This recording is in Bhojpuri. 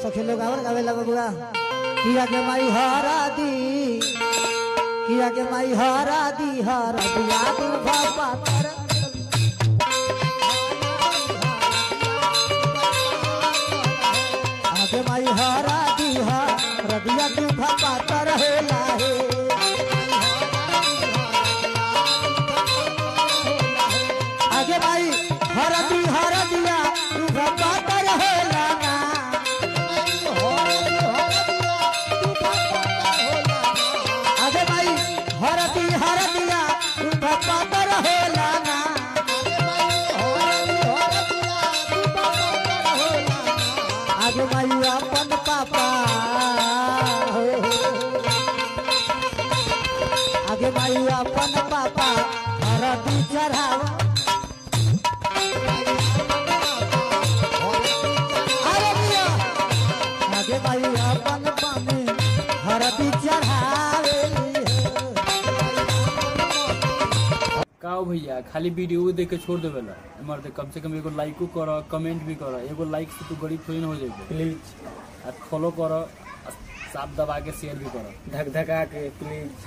सखे लोग और गावेला बबुआ किया के माई हरा दी किया के माई हरा दिया तू बाबा तर आगे माई हरा दिया रदिया तू बाबा तर होला है आगे माई हरा दिया तू बाबा तर होला ना आगे माई हरा दिया तू बाबा तर होला ना आगे माई अपन पापा आगे माई अपन पापा हरदी चढ़ावा आगे माई अपन पानी हरदी चढ़ावे का भैया खाली वीडियो देख के छोड़ देवे ला मर्द कम से कम एगो लाइको कर कमेंट भी कर एगो लाइक से तू गरीब थोड़ी ना हो जाए प्लीज और फॉलो कर साथ दबा के शेयर भी कर धक धका के प्लीज।